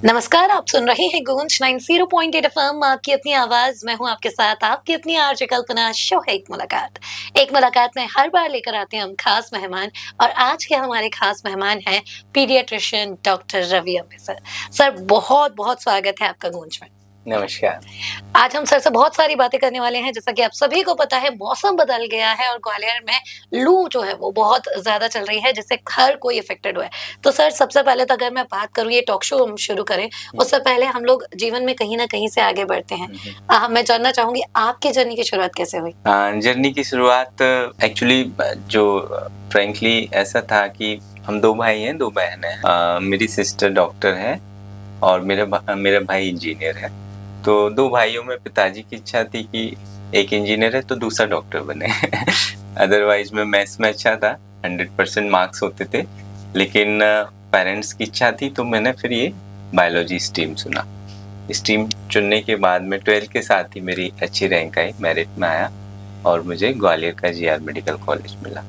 नमस्कार, आप सुन रहे हैं गूंज 90.8 एफएम आपकी अपनी आवाज। मैं हूं आपके साथ आपकी अपनी आरजे कल्पना। शो है एक मुलाकात। एक मुलाकात में हर बार लेकर आते हैं हम खास मेहमान और आज के हमारे खास मेहमान हैं paediatrician doctor Ravi Ambe sir. Sir बहुत-बहुत स्वागत है आपका गूंज में। नमस्कार। आज हम सर से बहुत सारी बातें करने वाले हैं। जैसा कि आप सभी को पता है मौसम बदल गया है और ग्वालियर में लू जो है वो बहुत ज़्यादा चल रही है जिससे हर कोई अफेक्टेड हुआ है। तो सर सबसे पहले तो अगर मैं बात करूँ ये टॉक शो हम शुरू करें उससे पहले हम लोग जीवन में कहीं न कहीं से आगे बढ़ते हैं। मैं जानना चाहूँगी आपकी जर्नी की शुरुआत कैसे हुई? जर्नी की शुरुआत एक्चुअली जो फ्रैंकली ऐसा था कि हम 2 भाई हैं, 2 बहन हैं। मेरी सिस्टर डॉक्टर है और मेरा भाई इंजीनियर है। तो 2 भाइयों में पिताजी की इच्छा थी कि एक इंजीनियर है तो दूसरा डॉक्टर बने। अदरवाइज मैं मैथ्स में अच्छा था, 100% मार्क्स होते थे, लेकिन पेरेंट्स की इच्छा थी तो मैंने फिर ये बायोलॉजी स्ट्रीम चुना। स्ट्रीम चुनने के बाद में 12th के साथ ही मेरी अच्छी रैंक आई, मेरिट में आया और मुझे ग्वालियर का जीआर मेडिकल कॉलेज मिला।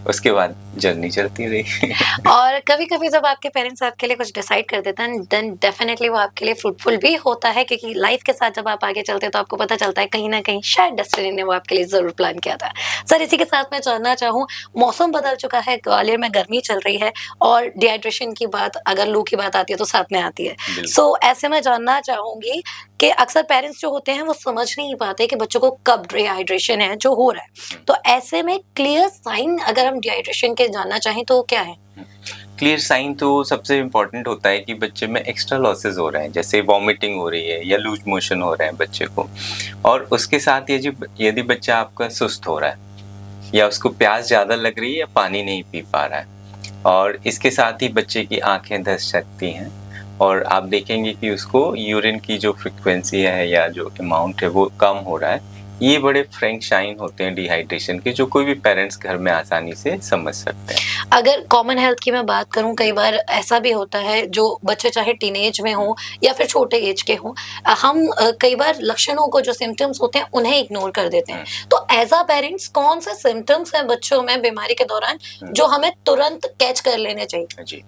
उसके बाद जर्नी चलती रही। और कभी-कभी जब आपके पेरेंट्स आपके लिए कुछ डिसाइड कर देते हैं देन डेफिनेटली वो आपके लिए फ्रूटफुल भी होता है क्योंकि लाइफ के साथ जब आप आगे चलते हैं तो आपको पता चलता है कहीं न कहीं शायद डेस्टिनी ने वो आपके लिए ज़रूर प्लान किया था। सर इसी के साथ मैं जानना चाहूँ मौसम बदल चुका है, ग्वालियर में गर्मी चल रही है और डिहाइड्रेशन की बात अगर लू की बात आती है तो साथ में आती है। सो ऐसे में जानना चाहूँगी कि अक्सर पेरेंट्स जो होते हैं वो समझ नहीं पाते कि बच्चों को कब डिहाइड्रेशन है जो हो रहा है। तो ऐसे में क्लियर साइन अगर हम डिहाइड्रेशन के जानना चाहें तो क्या है? क्लियर साइन तो सबसे इम्पोर्टेंट होता है कि बच्चे में एक्स्ट्रा लॉसेस हो रहे हैं, जैसे वॉमिटिंग हो रही है या लूज मोशन हो रहे हैं बच्चे को। और उसके साथ यदि बच्चा आपका सुस्त हो रहा है या उसको प्यास ज़्यादा लग रही है या पानी नहीं पी पा रहा है और इसके साथ ही बच्चे की आंखें धस सकती हैं और आप देखेंगे कि उसको यूरिन की जो फ्रिक्वेंसी है या जो अमाउंट है वो कम हो रहा है। ये बड़े फ्रैंक साइन होते हैं डिहाइड्रेशन के जो कोई भी पेरेंट्स घर में आसानी से समझ सकते हैं। अगर कॉमन हेल्थ की मैं बात करूँ कई बार ऐसा भी होता है जो बच्चे चाहे टीनेज में हों या फिर छोटे एज के हों हम कई बार लक्षणों को जो सिम्पटम्स होते हैं उन्हें इग्नोर कर देते हैं। तो एज़ अ पेरेंट्स कौन से सिम्पटम्स हैं बच्चों में बीमारी के दौरान जो हमें तुरंत कैच कर लेने चाहिए? जी,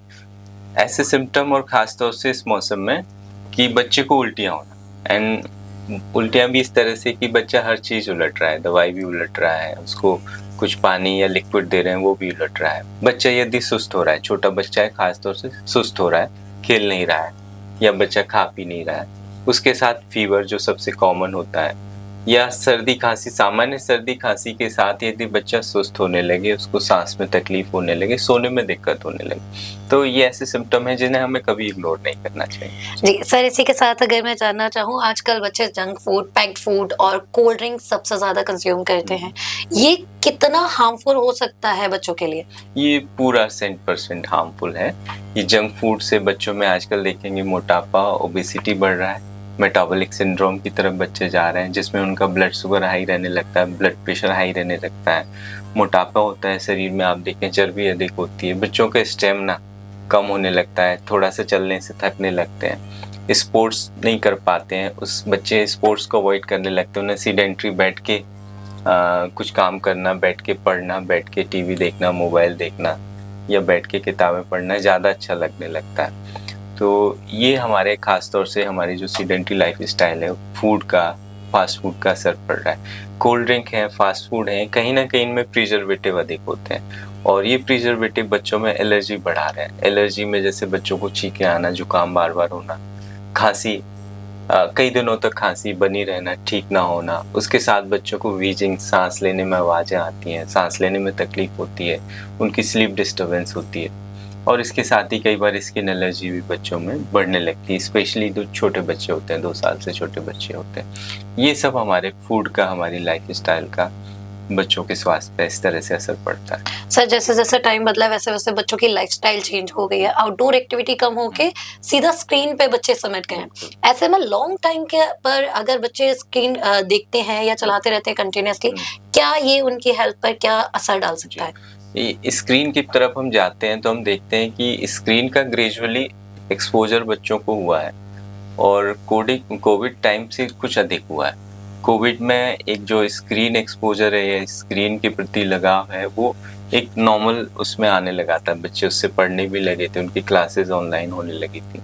ऐसे सिम्पटम और ख़ास तौर से इस मौसम में कि बच्चे को उल्टियाँ होना एंड उल्टियाँ भी इस तरह से कि बच्चा हर चीज़ उलट रहा है, दवाई भी उलट रहा है, उसको कुछ पानी या लिक्विड दे रहे हैं वो भी उलट रहा है। बच्चा यदि सुस्त हो रहा है, छोटा बच्चा है ख़ास तौर से सुस्त हो रहा है, खेल नहीं रहा है या बच्चा खा पी नहीं रहा है, उसके साथ फ़ीवर जो सबसे कॉमन होता है या सर्दी खांसी, सामान्य सर्दी खांसी के साथ यदि बच्चा सुस्त होने लगे, उसको सांस में तकलीफ होने लगे, सोने में दिक्कत होने लगे, तो ये ऐसे सिम्पटम हैं जिन्हें हमें कभी इग्नोर नहीं करना चाहिए। जी, सर इसी के साथ अगर मैं जानना चाहूँ आजकल बच्चे जंक फूड, पैक्ड फूड और कोल्ड ड्रिंक सबसे ज़्यादा कंज़्यूम करते हैं। ये कितना हार्मफुल हो सकता है बच्चों के लिए? ये पूरा 100% हार्मफुल है। ये जंक फूड से बच्चों में आजकल देखेंगे मोटापा, ओबेसिटी बढ़ रहा है, मेटाबॉलिक सिंड्रोम की तरफ बच्चे जा रहे हैं जिसमें उनका ब्लड शुगर हाई रहने लगता है, ब्लड प्रेशर हाई रहने लगता है, मोटापा होता है शरीर में, आप देखें चर्बी अधिक होती है, बच्चों का स्टेमिना कम होने लगता है, थोड़ा सा चलने से थकने लगते हैं, स्पोर्ट्स नहीं कर पाते हैं, उस बच्चे स्पोर्ट्स को अवॉइड करने लगते हैं, उन्हें सीडेंट्री बैठ के कुछ काम करना, बैठ के पढ़ना, बैठ के टीवी देखना, मोबाइल देखना या बैठ के किताबें पढ़ना ज़्यादा अच्छा लगने लगता है। तो ये हमारे ख़ास तौर से हमारी जो सीडेंट्री लाइफ़स्टाइल है, फूड का, फ़ास्ट फूड का असर पड़ रहा है। कोल्ड ड्रिंक है, फ़ास्ट फूड है, कहीं न कहीं इनमें प्रिजर्वेटिव अधिक होते हैं और ये प्रिजर्वेटिव बच्चों में एलर्जी बढ़ा रहे हैं। एलर्जी में जैसे बच्चों को छींकें आना, जुकाम बार-बार होना, खाँसी, कई दिनों तक खांसी बनी रहना, ठीक ना होना, उसके साथ बच्चों को वीजिंग, सांस लेने में आवाज़ें आती हैं, सांस लेने में तकलीफ होती है, उनकी स्लीप डिस्टर्बेंस होती है और इसके साथ ही कई बार स्किन एलर्जी भी बच्चों में बढ़ने लगती है, स्पेशली जो छोटे बच्चे होते हैं, 2 साल से छोटे बच्चे होते हैं। ये सब हमारे फूड का, हमारी लाइफस्टाइल का बच्चों के स्वास्थ्य पे इस तरह से असर पड़ता है। सर जैसे-जैसे टाइम बदला वैसे-वैसे बच्चों की लाइफ़स्टाइल चेंज हो गई है। आउटडोर एक्टिविटी कम होके सीधा स्क्रीन पे बच्चे सिमट गए हैं। ऐसे में लॉन्ग टाइम के पर अगर बच्चे स्क्रीन देखते हैं या चलाते रहते हैं कंटीन्यूअसली, क्या ये उनकी हेल्थ पर क्या असर डाल सकता है? स्क्रीन की तरफ हम जाते हैं तो हम देखते हैं कि स्क्रीन का ग्रेजुअली एक्सपोजर बच्चों को हुआ है और कोविड टाइम से कुछ अधिक हुआ है। कोविड में एक जो स्क्रीन एक्सपोजर है या स्क्रीन के प्रति लगाव है वो एक नॉर्मल उसमें आने लगा था, बच्चे उससे पढ़ने भी लगे थे, उनकी क्लासेस ऑनलाइन होने लगी थी।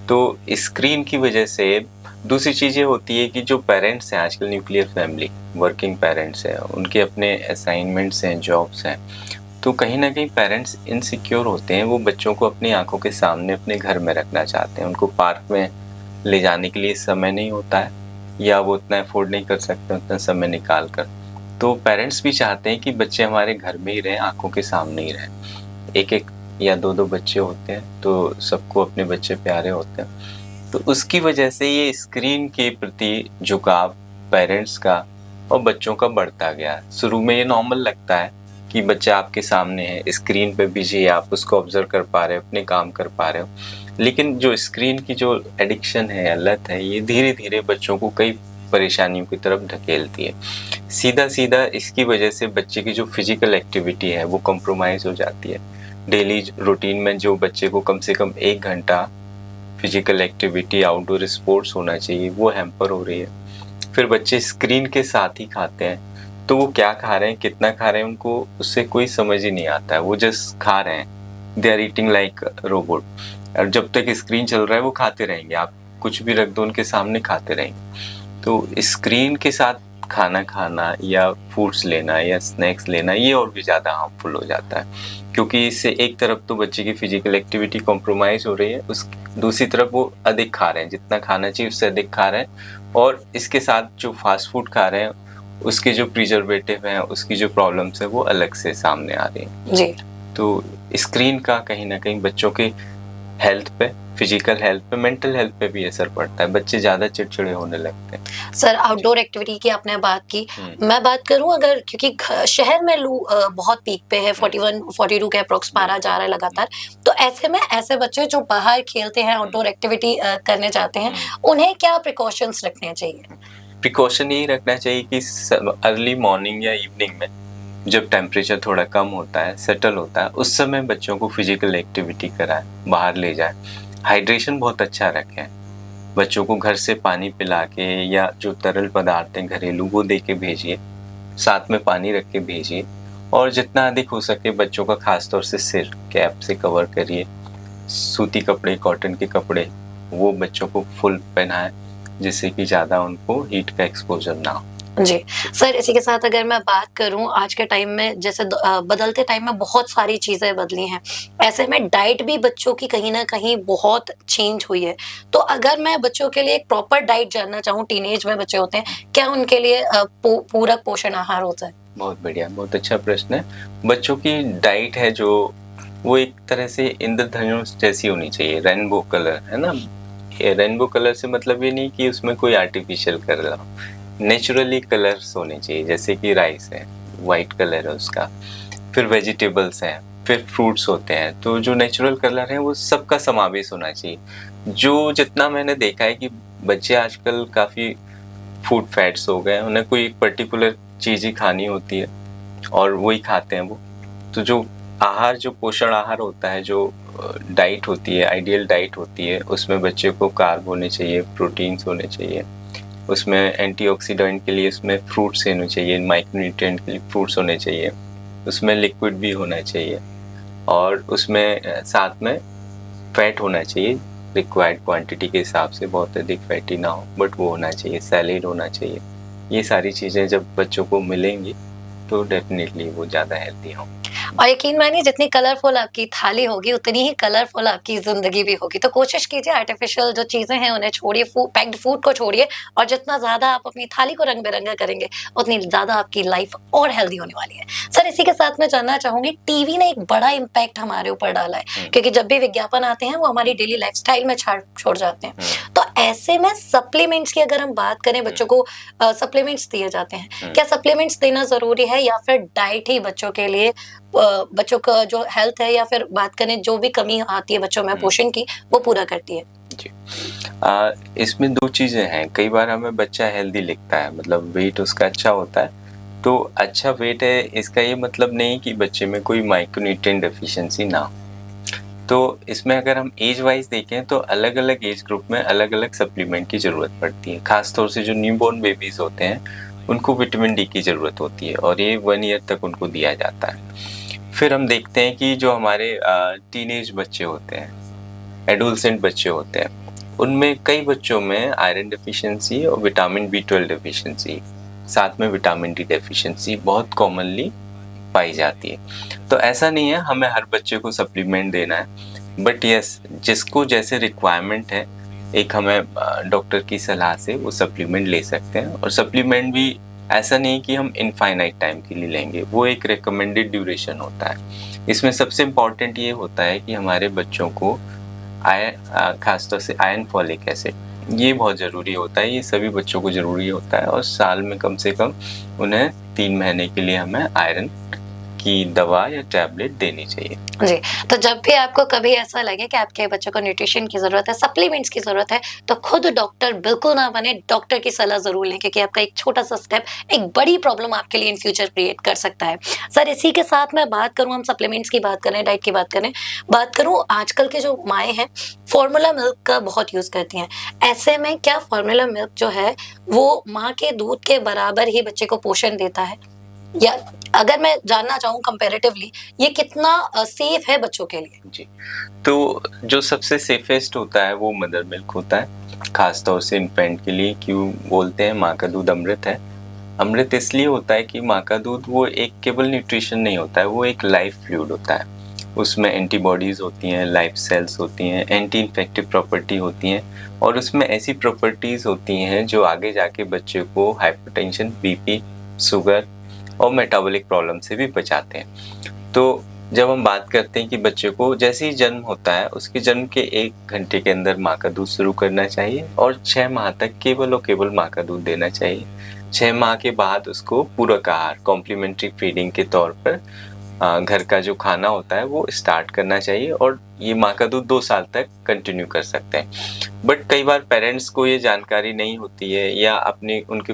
तो स्क्रीन की वजह से दूसरी चीज़ ये होती है कि जो पेरेंट्स हैं आजकल, न्यूक्लियर फैमिली, वर्किंग पेरेंट्स हैं, उनके अपने असाइनमेंट्स हैं, जॉब्स हैं, तो कहीं न कहीं पेरेंट्स इनसिक्योर होते हैं। वो बच्चों को अपनी आँखों के सामने अपने घर में रखना चाहते हैं। उनको पार्क में ले जाने के लिए समय नहीं होता है, या वो उतना अफ़ोर्ड नहीं कर सकते उतना समय निकाल कर। तो पेरेंट्स भी चाहते हैं कि बच्चे हमारे घर में ही रहें, आँखों के सामने ही रहें। एक-एक या 2-2 बच्चे होते हैं, तो सबको अपने बच्चे प्यारे होते हैं। तो उसकी वजह से ये स्क्रीन के प्रति झुकाव पेरेंट्स का और बच्चों का बढ़ता गया। शुरू में ये नॉर्मल लगता है कि बच्चा आपके सामने है, स्क्रीन पे बिजी है, आप उसको ऑब्जर्व कर पा रहे हो, अपने काम कर पा रहे हो। लेकिन जो स्क्रीन की जो एडिक्शन है या लत है, ये धीरे-धीरे बच्चों को कई परेशानियों की तरफ ढकेलती है। सीधा-सीधा इसकी वजह से बच्चे की जो फिजिकल एक्टिविटी है वो कॉम्प्रोमाइज़ हो जाती है। डेली रूटीन में जो बच्चे को कम से कम 1 घंटा फिजिकल एक्टिविटी, आउटडोर स्पोर्ट्स होना चाहिए, वो हैम्पर हो रही है। फिर बच्चे स्क्रीन के साथ ही खाते हैं, तो वो क्या खा रहे हैं, कितना खा रहे हैं, उनको उससे कोई समझ ही नहीं आता है। वो जस्ट खा रहे हैं, they are eating like robot. और जब तक स्क्रीन चल रहा है वो खाते रहेंगे, आप कुछ भी रख दो उनके सामने, खाते रहेंगे। तो स्क्रीन के साथ खाना खाना या फूड्स लेना या स्नैक्स लेना, ये और भी ज़्यादा हार्मफुल हो जाता है, क्योंकि इससे एक तरफ तो बच्चे की फिजिकल एक्टिविटी कॉम्प्रोमाइज़ हो रही है, दूसरी तरफ वो अधिक खा रहे हैं, जितना खाना चाहिए उससे अधिक खा रहे हैं, और इसके साथ जो फास्ट फूड खा रहे हैं उसके जो प्रिजर्वेटिव हैं, उसकी जो प्रॉब्लम्स है वो अलग से सामने आ रही हैं। जी। तो स्क्रीन का कहीं न कहीं बच्चों के हेल्थ पे, फिजिकल हेल्थ पे, मेंटल हेल्थ पे भी असर पड़ता है। बच्चे ज़्यादा चिड़चिड़े होने लगते हैं। सर, आउटडोर एक्टिविटी की आपने बात की। मैं बात करूँ अगर, क्योंकि शहर में लू बहुत पीक पे है, 41 42 के अप्रॉक्स पारा जा रहा है लगातार। तो ऐसे में ऐसे बच्चे जो बाहर खेलते हैं, आउटडोर एक्टिविटी करने जाते हैं, उन्हें क्या प्रिकॉशंस रखने चाहिए? प्रिकॉशन यही रखना चाहिए कि अर्ली मॉर्निंग या इवनिंग में जब टेम्परेचर थोड़ा कम होता है, सेटल होता है, उस समय बच्चों को फिजिकल एक्टिविटी कराएं, बाहर ले जाएं। हाइड्रेशन बहुत अच्छा रखें, बच्चों को घर से पानी पिला के या जो तरल पदार्थ हैं घरेलू वो दे के भेजिए, साथ में पानी रख के भेजिए, और जितना अधिक हो सके बच्चों का खासतौर से सिर कैप से कवर करिए। सूती कपड़े, कॉटन के कपड़े वो बच्चों को फुल पहनाएं, जिससे कि ज़्यादा उनको हीट का एक्सपोजर ना हो। जी। सर, इसी के साथ अगर मैं बात करूँ, आज के टाइम में जैसे बदलते टाइम में बहुत सारी चीज़ें बदली हैं। ऐसे में डाइट भी बच्चों की कहीं न कहीं बहुत चेंज हुई है। तो अगर मैं बच्चों के लिए एक प्रॉपर डाइट जानना चाहूँ, टीनेज में बच्चे होते हैं, क्या उनके लिए पूरक पोषण आहार होता है? बहुत बढ़िया, बहुत अच्छा प्रश्न है। बच्चों की डाइट है जो, वो एक तरह से इंद्रधनुष जैसी होनी चाहिए, रेनबो कलर, है ना? रेनबो कलर से मतलब ये नहीं कि उसमें कोई आर्टिफिशियल कलर हो, नेचुरली कलर्स होने चाहिए। जैसे कि राइस है, वाइट कलर है उसका, फिर वेजिटेबल्स हैं, फिर फ्रूट्स होते हैं। तो जो नेचुरल कलर है वो सबका समावेश होना चाहिए। जो जितना मैंने देखा है कि बच्चे आजकल काफ़ी फूड फैट्स हो गए हैं, उन्हें कोई एक पर्टिकुलर चीज़ ही खानी होती है और वही खाते हैं वो। तो जो आहार, जो पोषण आहार होता है, जो डाइट होती है, आइडियल डाइट होती है, उसमें बच्चे को कार्ब होने चाहिए, प्रोटीन्स होने चाहिए, उसमें एंटीऑक्सीडेंट के लिए उसमें फ्रूट्स होने चाहिए, माइक्रोन्यूट्रिएंट के लिए फ्रूट्स होने चाहिए, उसमें लिक्विड भी होना चाहिए, और उसमें साथ में फैट होना चाहिए रिक्वायर्ड क्वांटिटी के हिसाब से, बहुत अधिक फैटी ना हो बट वो होना चाहिए, सैलेड होना चाहिए। ये सारी चीज़ें जब बच्चों को मिलेंगी तो डेफिनेटली वो ज़्यादा हेल्दी हों। और यकीन मानिए, जितनी कलरफुल आपकी थाली होगी उतनी ही कलरफुल आपकी ज़िंदगी भी होगी। तो कोशिश कीजिए आर्टिफ़िशियल जो चीज़ें हैं उन्हें छोड़िए, पैक्ड फूड को छोड़िए, और जितना ज़्यादा आप अपनी थाली को रंग-बिरंगा करेंगे, उतनी ज़्यादा आपकी लाइफ़ और हेल्दी होने वाली है। सर, इसी के साथ मैं जानना चाहूँगी, टीवी ने एक बड़ा इम्पैक्ट हमारे ऊपर डाला है, क्योंकि जब भी विज्ञापन आते हैं वो हमारी डेली लाइफ़स्टाइल में छाप छोड़ जाते हैं। तो ऐसे में सप्लीमेंट्स की अगर हम बात करें, बच्चों को सप्लीमेंट्स दिए जाते हैं। क्या सप्लीमेंट्स देना ज़रूरी है, या फिर डाइट ही बच्चों के लिए, बच्चों का जो हेल्थ है, या फिर बात करें जो भी कमी आती है बच्चों में पोषण की, वो पूरा करती है? जी। इसमें 2 चीज़ें हैं। कई बार हमें बच्चा हेल्दी लिखता है, मतलब वेट उसका अच्छा होता है, तो अच्छा वेट है इसका ये मतलब नहीं कि बच्चे में कोई माइक्रोन्यूट्रिएंट डेफिशिएंसी ना हो। तो इसमें अगर हम एज वाइज देखें तो अलग-अलग एज ग्रुप में अलग-अलग सप्लीमेंट की ज़रूरत पड़ती है। ख़ास तौर से जो न्यूबॉर्न बेबीज़ होते हैं, उनको विटामिन डी की ज़रूरत होती है, और ये 1 ईयर तक उनको दिया जाता है। फिर हम देखते हैं कि जो हमारे टीनेज बच्चे होते हैं, एडोलसेंट बच्चे होते हैं, उनमें कई बच्चों में आयरन डेफिशिएंसी और विटामिन बी 12 डेफिशिएंसी, साथ में विटामिन डी डेफिशिएंसी बहुत कॉमनली पाई जाती है। तो ऐसा नहीं है हमें हर बच्चे को सप्लीमेंट देना है, बट यस, जिसको जैसे रिक्वायरमेंट है, एक हमें डॉक्टर की सलाह से वो सप्लीमेंट ले सकते हैं। और सप्लीमेंट भी ऐसा नहीं कि हम इनफाइनाइट टाइम के लिए लेंगे, वो एक रिकमेंडेड ड्यूरेशन होता है। इसमें सबसे इम्पॉर्टेंट ये होता है कि हमारे बच्चों को खासतौर से आयरन, फॉलिक एसिड, ये बहुत ज़रूरी होता है। ये सभी बच्चों को ज़रूरी होता है और साल में कम से कम उन्हें 3 महीने के लिए हमें आयरन की दवा या टैबलेट देनी चाहिए। जी, तो जब भी आपको कभी ऐसा लगे कि आपके बच्चों को न्यूट्रिशन की ज़रूरत है, सप्लीमेंट्स की ज़रूरत है, तो खुद डॉक्टर बिल्कुल ना बने, डॉक्टर की सलाह ज़रूर लें, क्योंकि आपका एक छोटा-सा स्टेप एक बड़ी प्रॉब्लम आपके लिए इन फ्यूचर क्रिएट कर सकता है। सर, इसी के साथ मैं बात करूँ, हम सप्लीमेंट्स की बात करें, डाइट की बात करूँ, आजकल के जो माएँ हैं, फॉर्मूला मिल्क का बहुत यूज़ करती हैं। ऐसे में क्या फॉर्मूला मिल्क जो है, वो माँ के दूध के बराबर ही बच्चे को पोषण देता है? या अगर मैं जानना चाहूँ कंपैरेटिवली, ये कितना सेफ है बच्चों के लिए? जी, तो जो सबसे सेफेस्ट होता है वो मदर मिल्क होता है, खास तौर से इन्फेंट के लिए। क्यों बोलते हैं माँ का दूध अमृत है? अमृत इसलिए होता है कि माँ का दूध वो एक केवल न्यूट्रिशन नहीं होता है, वो एक लाइफ फ्लूइड होता है। उसमें एंटीबॉडीज़ होती हैं, लाइफ सेल्स होती हैं, एंटी इन्फेक्टिव प्रॉपर्टी होती हैं, और उसमें ऐसी प्रॉपर्टीज़ होती हैं जो आगे जाके बच्चे को हाइपरटेंशन, बीपी, शुगर और मेटाबॉलिक प्रॉब्लम से भी बचाते हैं। तो जब हम बात करते हैं कि बच्चे को जैसे ही जन्म होता है, उसके जन्म के 1 घंटे के अंदर माँ का दूध शुरू करना चाहिए और 6 माह तक केवल और केवल माँ का दूध देना चाहिए। 6 माह के बाद उसको पूरक आहार, कॉम्प्लीमेंट्री फीडिंग के तौर पर घर का जो खाना होता है वो स्टार्ट करना चाहिए, और ये माँ का दूध 2 साल तक कंटिन्यू कर सकते हैं। बट कई बार पेरेंट्स को ये जानकारी नहीं होती है, या अपने उनके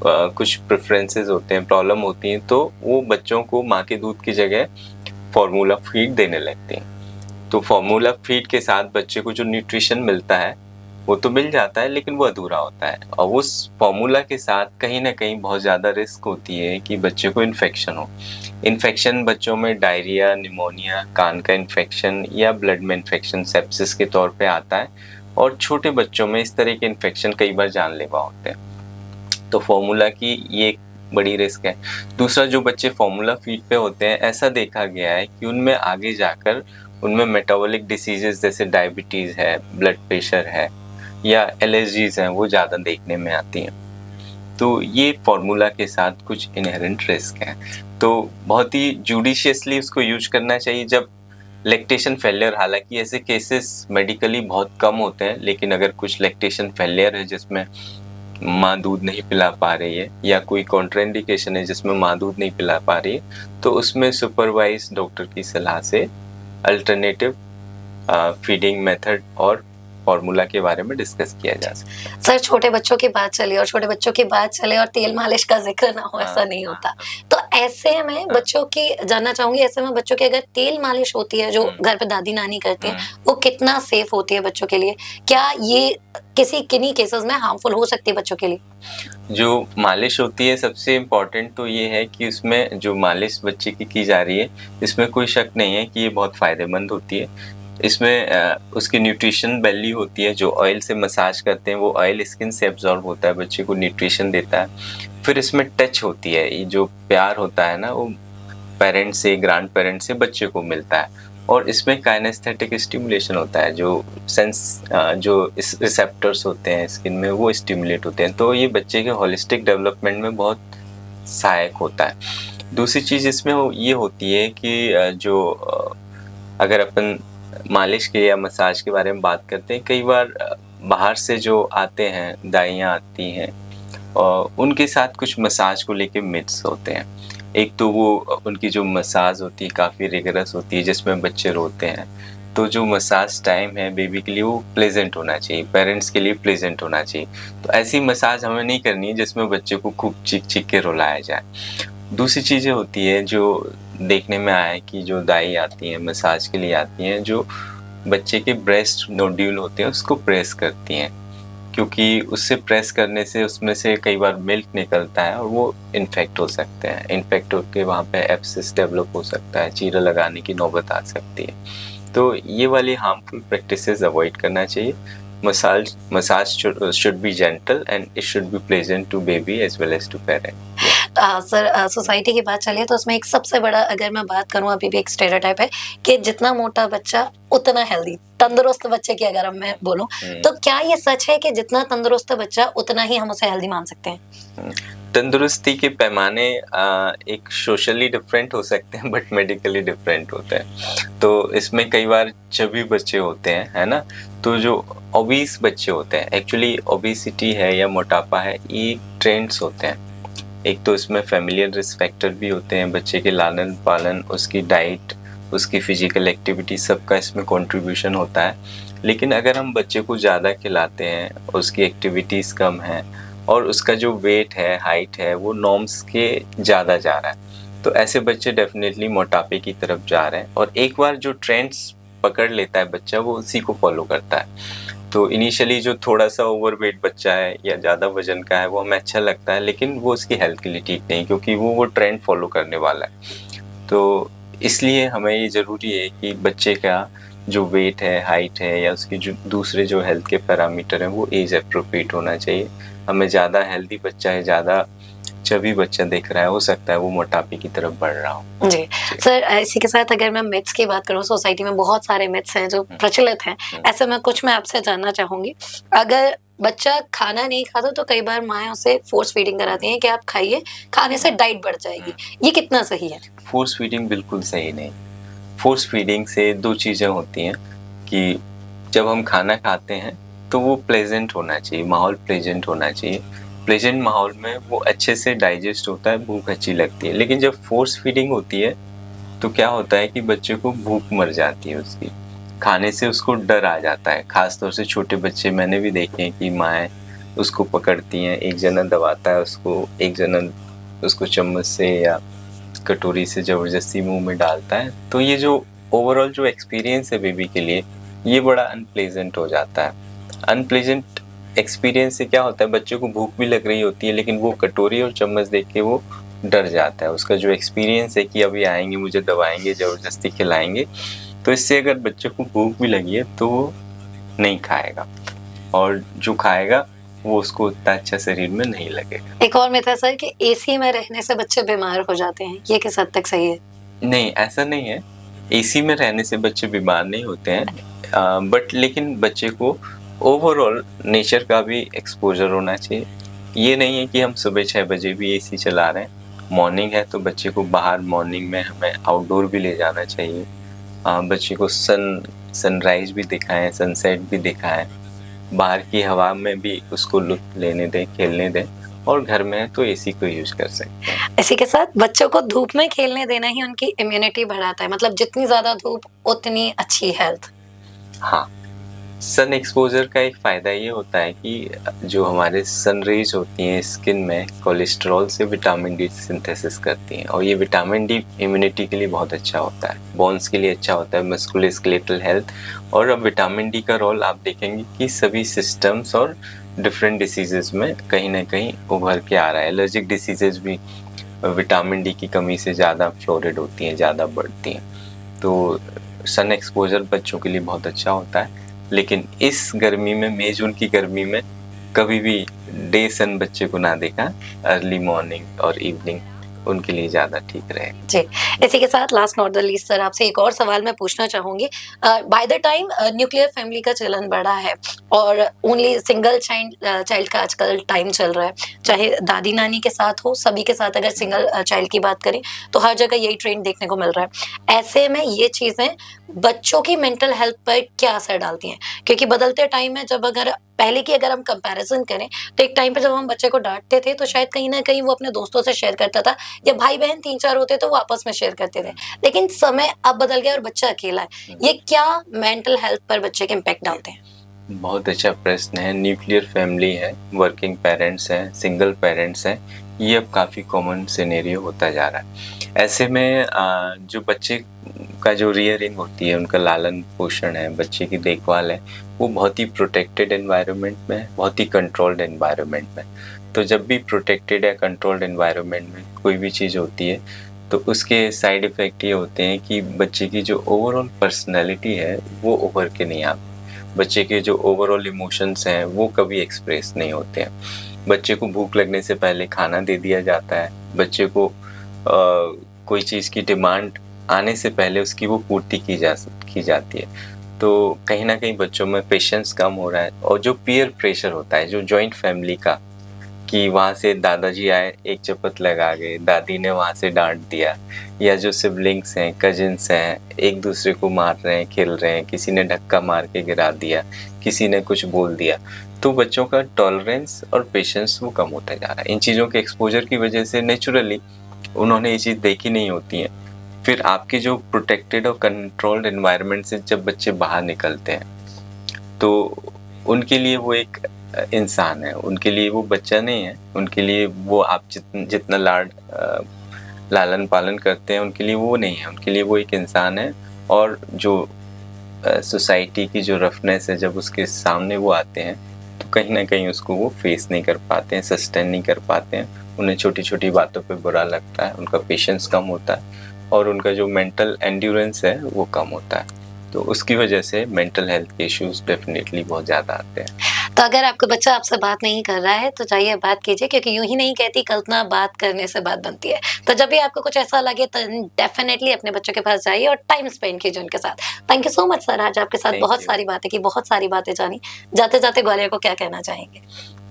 कुछ प्रेफरेंसेस होते हैं, प्रॉब्लम होती हैं, तो वो बच्चों को माँ के दूध की जगह फार्मूला फीड देने लगते हैं। तो फार्मूला फीड के साथ बच्चे को जो न्यूट्रिशन मिलता है वो तो मिल जाता है, लेकिन वो अधूरा होता है, और उस फार्मूला के साथ कहीं ना कहीं बहुत ज़्यादा रिस्क होती है कि बच्चे को इन्फेक्शन हो। इन्फेक्शन बच्चों में डायरिया, निमोनिया, कान का इन्फेक्शन या ब्लड में इन्फेक्शन, सेप्सिस के तौर पे आता है, और छोटे बच्चों में इस तरह के इन्फेक्शन कई बार जानलेवा होते हैं। तो फार्मूला की ये एक बड़ी रिस्क है। दूसरा, जो बच्चे फार्मूला फीड पे होते हैं, ऐसा देखा गया है कि उनमें आगे जाकर उनमें मेटाबॉलिक डिसीजेस जैसे डायबिटीज़ है, ब्लड प्रेशर है, या एलर्जीज़ हैं, वो ज़्यादा देखने में आती हैं। तो ये फार्मूला के साथ कुछ इनहेरेंट रिस्क हैं। तो बहुत ही जुडिशियसली उसको यूज करना चाहिए जब लैक्टेशन फेलियर, हालांकि ऐसे केसेस मेडिकली बहुत कम होते हैं, लेकिन अगर कुछ लैक्टेशन फेलियर है जिसमें माँ दूध नहीं पिला पा रही है, या कोई कॉन्ट्राइंडिकेशन है जिसमें माँ दूध नहीं पिला पा रही है, तो उसमें सुपरवाइज डॉक्टर की सलाह से अल्टरनेटिव फीडिंग मेथड और फार्मूला के बारे में डिस्कस किया जा सकता है। सर, छोटे बच्चों की बात चली और तेल मालिश का ज़िक्र ना हो, ऐसा नहीं होता। तो ऐसे में बच्चों की जानना चाहूँगी, ऐसे में बच्चों की अगर तेल मालिश होती है, जो घर पे दादी-नानी करती हैं, वो कितना सेफ होती है बच्चों के लिए? क्या ये किन्हीं केसेज़ में हार्मफुल हो सकती है बच्चों के लिए? जो मालिश होती है, सबसे इम्पोर्टेंट तो ये है कि उसमें जो मालिश बच्चे की जा रही है, इसमें कोई शक नहीं है कि ये बहुत फ़ायदेमंद होती है। इसमें उसकी न्यूट्रिशन वैल्यू होती है, जो ऑयल से मसाज करते हैं वो ऑयल स्किन से एब्जॉर्ब होता है, बच्चे को न्यूट्रिशन देता है। फिर इसमें टच होती है, ये जो प्यार होता है ना, वो पेरेंट्स से, ग्रैंड पेरेंट्स से बच्चे को मिलता है। और इसमें काइनेस्थेटिक स्टिमुलेशन होता है, जो जो रिसेप्टर्स होते हैं स्किन में, वो स्टिमुलेट होते हैं। तो ये बच्चे के होलिस्टिक डेवलपमेंट में बहुत सहायक होता है। दूसरी चीज़ इसमें ये होती है कि अगर अपन मालिश के या मसाज के बारे में बात करते हैं, कई बार बाहर से जो आते हैं, दाइयाँ आती हैं, और उनके साथ कुछ मसाज को लेके मिथ्स होते हैं। एक तो वो उनकी जो मसाज होती है काफ़ी रिगरस होती है, जिसमें बच्चे रोते हैं। तो जो मसाज टाइम है बेबी के लिए, वो प्लेजेंट होना चाहिए, पेरेंट्स के लिए प्लेजेंट होना चाहिए। तो ऐसी मसाज हमें नहीं करनी है जिसमें बच्चे को खूब चीख के रुलाया जाए। दूसरी चीज़ें होती है जो देखने में आया है कि जो दाई आती हैं मसाज के लिए आती हैं, जो बच्चे के ब्रेस्ट नोड्यूल होते हैं उसको प्रेस करती हैं, क्योंकि उससे प्रेस करने से उसमें से कई बार मिल्क निकलता है और वो इन्फेक्ट हो सकते हैं। इन्फेक्ट होकर वहाँ पे एब्सेस डेवलप हो सकता है, चीरा लगाने की नौबत आ सकती है। तो ये वाली हार्मफुल प्रैक्टिसेस अवॉइड करना चाहिए। Massage should be gentle and it should be pleasant to baby as well as to parent. Sir society की बात चलिए तो उसमें एक सबसे बड़ा अगर मैं बात करूँ अभी भी एक स्टेरियोटाइप है कि जितना मोटा बच्चा उतना हेल्दी, तंदुरुस्त बच्चे की अगर मैं बोलूँ तो क्या ये सच है कि जितना तंदुरुस्त बच्चा उतना ही हम उसे हेल्दी मान सकते हैं? तंदुरुस्ती के पैमाने एक सोशली डिफरेंट हो सकते हैं बट मेडिकली डिफरेंट होते हैं। तो इसमें कई बार चबी बच्चे होते हैं, है ना, तो जो ओबीस बच्चे होते हैं, एक्चुअली ओबेसिटी है या मोटापा है, ये ट्रेंड्स होते हैं। एक तो इसमें फैमिलियल रिस्क फैक्टर भी होते हैं, बच्चे के लालन पालन, उसकी डाइट, उसकी फिजिकल एक्टिविटी, सबका इसमें कंट्रीब्यूशन होता है। लेकिन अगर हम बच्चे को ज़्यादा खिलाते हैं, उसकी एक्टिविटीज़ कम हैं और उसका जो वेट है, हाइट है, वो नॉर्म्स के ज़्यादा जा रहा है, तो ऐसे बच्चे डेफिनेटली मोटापे की तरफ जा रहे हैं। और एक बार जो ट्रेंड्स पकड़ लेता है बच्चा, वो उसी को फॉलो करता है। तो इनिशियली जो थोड़ा सा ओवरवेट बच्चा है या ज़्यादा वजन का है, वो हमें अच्छा लगता है, लेकिन वो उसकी हेल्थ के लिए ठीक नहीं, क्योंकि वो ट्रेंड फॉलो करने वाला है। तो इसलिए हमें ये ज़रूरी है कि बच्चे का जो वेट है, हाइट है या उसकी जो दूसरे जो हेल्थ के पैरामीटर हैं, वो एज अप्रोप्रिएट होना चाहिए। हमें ज़्यादा हेल्दी बच्चा है, ज़्यादा चबी बच्चा दिख रहा है, हो सकता है वो मोटापे की तरफ बढ़ रहा हो। जी सर, इसी के साथ अगर मैं मिथ्स की बात करूँ, सोसाइटी में बहुत सारे मिथ्स हैं जो प्रचलित हैं। ऐसे में कुछ मैं आपसे जानना चाहूंगी। अगर बच्चा खाना नहीं खाता तो कई बार माएँ उसे फोर्स फीडिंग कराती हैं कि आप खाइए, खाने से डाइट बढ़ जाएगी, ये कितना सही है? फोर्स फीडिंग बिल्कुल सही नहीं। फोर्स फीडिंग से दो चीज़ें होती हैं कि जब हम खाना खाते हैं तो वो प्लेजेंट होना चाहिए, माहौल प्लेजेंट होना चाहिए। प्लेजेंट माहौल में वो अच्छे से डाइजेस्ट होता है, भूख अच्छी लगती है। लेकिन जब फोर्स फीडिंग होती है तो क्या होता है कि बच्चे को भूख मर जाती है, उसकी खाने से उसको डर आ जाता है। खासतौर से छोटे बच्चे मैंने भी देखे हैं कि माएँ उसको पकड़ती हैं, एक जना दबाता है उसको, एक जना उसको चम्मच से या कटोरी से ज़बरदस्ती मुंह में डालता है। तो ये जो ओवरऑल जो एक्सपीरियंस है बेबी के लिए, ये बड़ा अनप्लेजेंट हो जाता है। अनप्लेजेंट एक्सपीरियंस से क्या होता है, बच्चे को भूख भी लग रही होती है, लेकिन वो कटोरी और चम्मच देख के वो डर जाता है। उसका जो एक्सपीरियंस है कि अभी आएंगे, मुझे दबाएंगे, ज़बरदस्ती खिलाएंगे, तो इससे अगर बच्चे को भूख भी लगी है तो वो नहीं खाएगा, और जो खाएगा वो उसको उतना अच्छा शरीर में नहीं लगेगा। एक और मिथ है सर कि एसी में रहने से बच्चे बीमार हो जाते हैं, ये किस हद तक सही है? नहीं, ऐसा नहीं है। एसी में रहने से बच्चे बीमार नहीं होते हैं, बट लेकिन बच्चे को ओवरऑल नेचर का भी एक्सपोजर होना चाहिए। ये नहीं है कि हम सुबह 6 बजे भी एसी चला रहे हैं। मॉर्निंग है तो बच्चे को बाहर मॉर्निंग में हमें आउटडोर भी ले जाना चाहिए। बच्चे को सनराइज भी दिखाएं, सनसेट भी दिखाएं, बाहर की हवा में भी उसको लुत्फ लेने दें, खेलने दें, और घर में है तो एसी को यूज कर सकते हैं। इसी के साथ बच्चों को धूप में खेलने देना ही उनकी इम्यूनिटी बढ़ाता है, मतलब जितनी ज्यादा धूप उतनी अच्छी हेल्थ। हाँ, सन एक्सपोजर का एक फ़ायदा ये होता है कि जो हमारे सन रेज होती हैं स्किन में, कोलेस्ट्रॉल से विटामिन डी सिंथेसिस करती हैं, और ये विटामिन डी इम्यूनिटी के लिए बहुत अच्छा होता है, बोन्स के लिए अच्छा होता है, मस्कुलोस्केलेटल हेल्थ। और अब विटामिन डी का रोल आप देखेंगे कि सभी सिस्टम्स और डिफरेंट डिसीजेज में कहीं ना कहीं उभर के आ रहा है। एलर्जिक डिसीजेज भी विटामिन डी की कमी से ज़्यादा फ्लोरिड होती हैं, ज़्यादा बढ़ती हैं। तो सन एक्सपोजर बच्चों के लिए बहुत अच्छा होता है। लेकिन इस गर्मी में, मई जून की गर्मी में, कभी भी डे सन बच्चे को ना देखा, अर्ली मॉर्निंग और इवनिंग उनके लिए ज़्यादा ठीक रहेगा। जी, इसी के साथ last not the least sir, आपसे एक और सवाल मैं पूछना चाहूँगी। By the time nuclear family का चलन बढ़ा है और ओनली सिंगल चाइल्ड का आजकल टाइम चल रहा है, चाहे दादी-नानी के साथ हो, सभी के साथ अगर सिंगल चाइल्ड की बात करें, तो हर जगह यही ट्रेंड देखने को मिल रहा है। ऐसे में ये चीज़ें बच्चों की मेंटल हेल्थ पर क्या असर डालती हैं? क्योंकि बदलते टाइम में जब अगर पहले की अगर हम कंपैरिज़न करें, तो एक टाइम पे जब हम बच्चे को डाँटते थे, तो शायद कहीं न कहीं वो अपने दोस्तों से शेयर करता था, या भाई-बहन 3-4 होते तो वो आपस में शेयर करते थे। लेकिन समय अब बदल गया और बच्चा अकेला है। ये क्या मेंटल हेल्थ पर बच्चे के इम्पैक्ट डालते हैं? बहुत अच्छा प्रश्न है। न्यूक्लियर फैमिली है, वर्किंग पेरेंट्स हैं, सिंगल पेरेंट्स हैं, ये अब काफ़ी कॉमन सिनेरियो होता जा रहा है। ऐसे में जो बच्चे का जो रियरिंग होती है, उनका लालन पोषण है, बच्चे की देखभाल है, वो बहुत ही प्रोटेक्टेड एनवायरनमेंट में है, बहुत ही कंट्रोल्ड एनवायरनमेंट में। तो जब भी प्रोटेक्टेड या कंट्रोल्ड एनवायरनमेंट में कोई भी चीज़ होती है तो उसके साइड इफ़ेक्ट ये होते हैं कि बच्चे की जो ओवरऑल पर्सनैलिटी है वो उभर के नहीं आती। बच्चे के जो ओवरऑल इमोशंस हैं वो कभी एक्सप्रेस नहीं होते हैं। बच्चे को भूख लगने से पहले खाना दे दिया जाता है। बच्चे को कोई चीज़ की डिमांड आने से पहले उसकी वो पूर्ति की जाती है। तो कहीं न कहीं बच्चों में पेशेंस कम हो रहा है और जो पीयर प्रेशर होता है, जो जॉइंट फैमिली का, कि वहाँ से दादाजी आए, एक चपत लगा गए, दादी ने वहाँ से डाँट दिया, या जो सिबलिंग्स हैं, कज़िन्स हैं, एक दूसरे को मार रहे हैं, खेल रहे हैं, किसी ने धक्का मार के गिरा दिया, किसी ने कुछ बोल दिया, तो बच्चों का टॉलरेंस और पेशेंस वो कम होता जा रहा है। इन चीज़ों के एक्सपोज़र की वजह से नेचुरली उन्होंने ये चीज़ देखी नहीं होती है। फिर आपके जो प्रोटेक्टेड और कंट्रोल्ड एनवायरनमेंट से जब बच्चे बाहर निकलते हैं, तो उनके लिए वो एक इंसान है, उनके लिए वो बच्चा नहीं है, उनके लिए वो आप जितना लालन पालन करते हैं, उनके लिए वो नहीं है, उनके लिए वो एक इंसान है। और जो सोसाइटी की जो रफनेस है, जब उसके सामने वो आते हैं तो कहीं ना कहीं उसको वो फेस नहीं कर पाते हैं, सस्टेन नहीं कर पाते हैं। उन्हें छोटी छोटी बातों पे बुरा लगता है, उनका पेशेंस कम होता है और उनका जो मेंटल एंड्योरेंस है वो कम होता है। तो उसकी वजह से मेंटल हेल्थ के इश्यूज डेफिनेटली बहुत ज़्यादा आते हैं। तो अगर आपका बच्चा आपसे बात नहीं कर रहा है तो जाइए बात कीजिए, क्योंकि यूँ ही नहीं कहती कल्पना, बात करने से बात बनती है। तो जब भी आपको कुछ ऐसा लगे तो डेफिनेटली अपने बच्चों के पास जाइए और टाइम स्पेंड कीजिए उनके साथ। Thank you so much sir, आज आपके साथ Thank बहुत you. सारी बातें की, बहुत सारी बातें जानी। जाते-जाते ग्वालियर को क्या कहना चाहेंगे?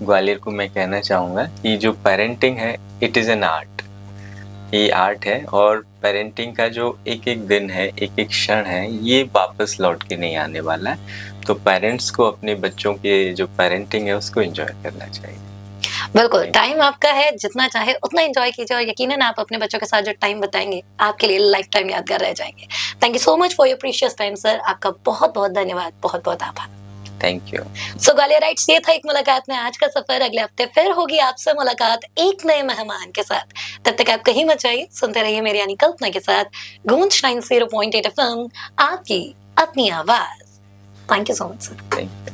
ग्वालियर को मैं कहना चाहूँगा कि जो पेरेंटिंग है, इट इज़ एन आर्ट। ये आर्ट है और पेरेंटिंग का जो एक-एक दिन है, एक-एक क्षण है, ये वापस लौट के नहीं आने वाला है। तो पेरेंट्स को अपने बच्चों के जो पेरेंटिंग है उसको एन्जॉय करना चाहिए। बिल्कुल, टाइम आपका है, जितना चाहे उतना एन्जॉय कीजिए और यकीनन आप अपने बच्चों के साथ जो टाइम बिताएँगे, आपके लिए लाइफ टाइम यादगार रह जाएँगे। Thank you so much for your precious time sir. आपका बहुत-बहुत धन्यवाद, बहुत-बहुत आभार। Thank you. सो ग्वालियराइट्स, ये था एक मुलाकात में आज का सफर। अगले हफ्ते फिर होगी आपसे मुलाकात एक नए मेहमान के साथ। तब तक आप कहीं मत जाइए, सुनते रहिए मेरी यानी कल्पना के साथ गूंज 90.8 एफएम, आपकी अपनी आवाज। Thank you so much sir. Thank you.